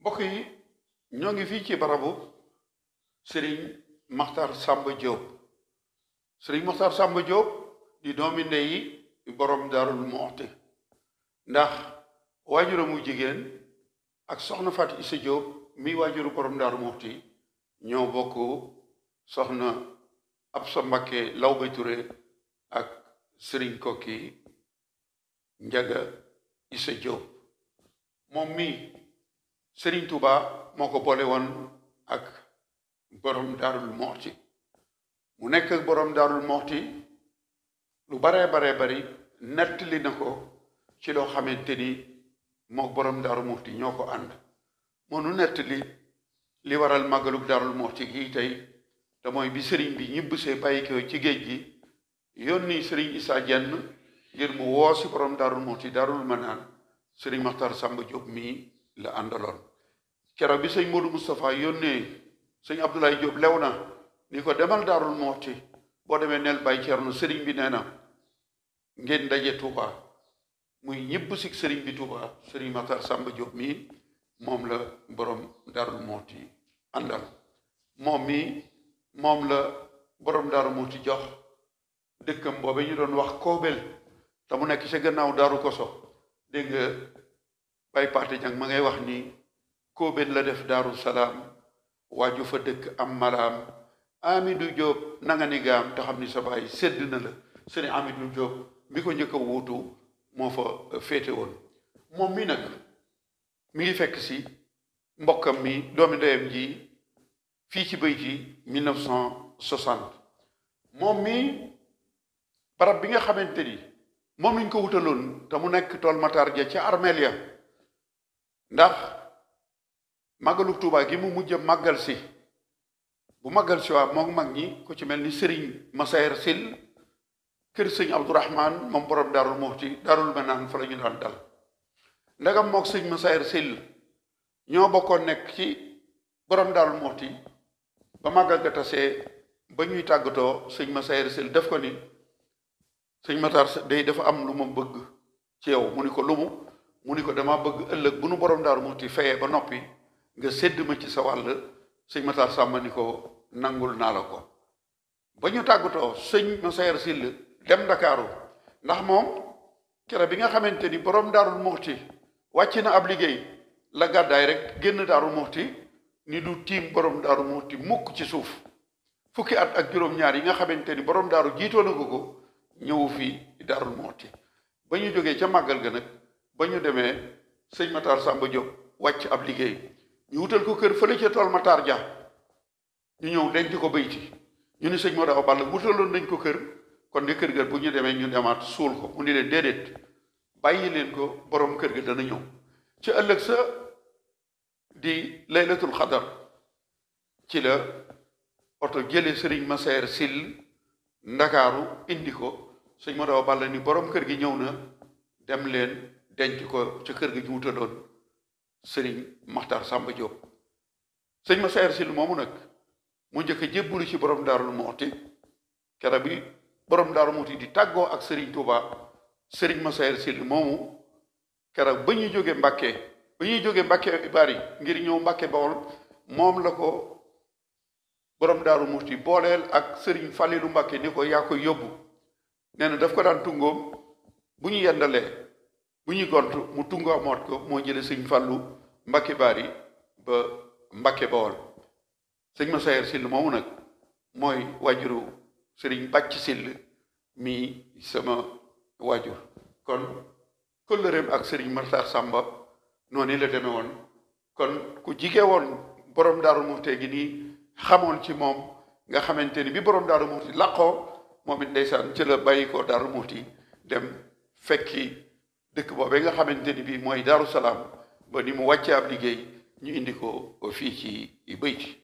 mbokk yi ñoo ngi fii ci barabu Serigne Makhtar Samba Diop Serigne Makhtar Samba Diop di doomi ndeyi borom Daarul Muxti ndax waajuramu jigéen ak soxna Fatou Issa Diop mi waajuru borom Daarul Muxti ñoo bokk soxna Absa Mbakke Lawbe Touré ak Serigne Kokki Njaga Issa Diop moom mi Serigne Touba moo ko boole woon ak borom Daarul Muxti mu nekk ak borom Daarul Muxti lu baree bari nettali na ko ci loo xamante ni moo borom Daarul Muxti ñoo ko ànd moo nu nettali li waral màggalug Daarul Muxti gi tey te mooy bi Serigne bi ñibbisee bàyyi ko ci géej gi yónni Serigne Issa Dieng ngir mu woo si borom Daarul Muxti Daarul Manaan Serigne Makhtar Samba Diop mii la àndaloon keroog bi sëñ Modou Moustapha yónnee sëñ Abdoulaye Diop lew na ni ko demal Daarul Muxti boo demee neel Baye Thierno sëriñ bi nee na ngeen daje Touba muy ñëpp si sëriñ bi Touba sëriñ Makhtar Samba Diop mii moom la borom Daarul Muxti àndal moom la borom Daarul Muxti jox dëkkam boobe ñu doon wax Koobel te mu nekk ci gannaaw Daaru Koso dégg nga Baye Paate Jang ma ngay wax ni Koobel la def Daaru Salaam waaju fa dëkk am malaam Amidou Diop nanga ni gaam te xam ni sa baay sedd na la sëriñ Amidou Diop mi ko njëkk a wuutu moo fa féete woon moom mi nag mi ngi fekk si mbokkam mi doomi ndeyam ji fii ci bëy ci 1960 moom mi barab bi nga xamante ni moom lañ ko wutaloon te mu nekk tool Matar ja ca armeel ya ndax màggalu Tuubaa gi mu mujj a màggal si bu màggal si waa moom mag ñi ku ci mel ni Serigne Massaer Sil kër sëñ Abdourahman moom borom Daarul Muxti Daarul Manaan fa la ñu daan dal ndagam mook sëñ Massaer Sil ñoo bokkoon nekk ci borom Daarul Muxti ba màggal ga tasee ba ñuy tàggatoo sëñ Massaer Sil def ko ni sëñ Matar day dafa am lu ma bëgg ci yow mu ni ko lumu mu ni ko dama bëgg ëllëg bu nu borom Daarul Muxti fayee ba noppi nga sédd ma ci sa wàll sëñ Matar Samba ni ko nangul naa la ko ba ñu tàggatoo sëñ Massaer Sil dem Ndakaaru ndax moom kere bi nga xamante ni borom Daarul Muxti wàcc na ab liggéey la gàddaay rek génn Daarul Muxti ni du tiim borom Daarul Muxti mukk ci suuf fukki at ak juróom-ñaar yi nga xamante ni borom daaru jiitoo na ko ñëwu fii Daarul Muxti ba ñu jógee ca màggal ga nag ba ñu demee sëñ Matar Samba Diop wàcc ab liggéey ñu wutal ko kër fële ca tool Matar ja ñu ñëw denc ko bayti ñu ni sëñ Modou Awa Balla wutaloon nañ ko kër kon di kër ga bu ñu demee ñu demaat suul ko mu ni leen déedéet bàyyi leen ko borom kër ga dana ñëw ci ëllëg sa di laylatul xadar ci la oto jële sëriñ Massaer Sil Ndakaaru indi ko sëñ Modou Awa Balla ni borom kër gi ñëw na dem leen denc ko ca kër ga ñu wutaloon sëriñ Makhtar Samba Diop sëñ Massaer Sil moomu nag mu njëkk a jébbulu ci borom Daarul Muxti kera bi borom Daarul Muxti di tàggoo ak sëriñ Touba sëriñ Massaer Sil moomu kera ba ñuy jóge Mbàkke bari ngir ñëw Mbàkke Bawol moom la ko borom Daarul Muxti booleel ak sëriñ Falilu Mbàkke ni ko yaa koy yóbbu nee na daf ko daan tungoom bu ñu yendalee bu ñuy gont mu tungoo moot ko moo jële sëñ Fallu Mbàkke bari ba Mbàkke Bawol sëñ Massaer Sil moomu nag mooy waajuru sëriñ Bàcc Sil mi sama waajur kon kóllëreem ak sëriñ Makhtar Samba noonu la demee woon kon ku jige woon borom Daarul Muxti gi nii xamoon ci moom nga xamante ni bi borom Daarul Muxti làqoo moom it ndeysaan ci la bàyyi ko Daarul Muxti dem fekki dëkk boobee nga xamante ni bii mooy Daaru Salaam ba ni mu wàccee ab liggéey ñu indi ko fii ci Bëyti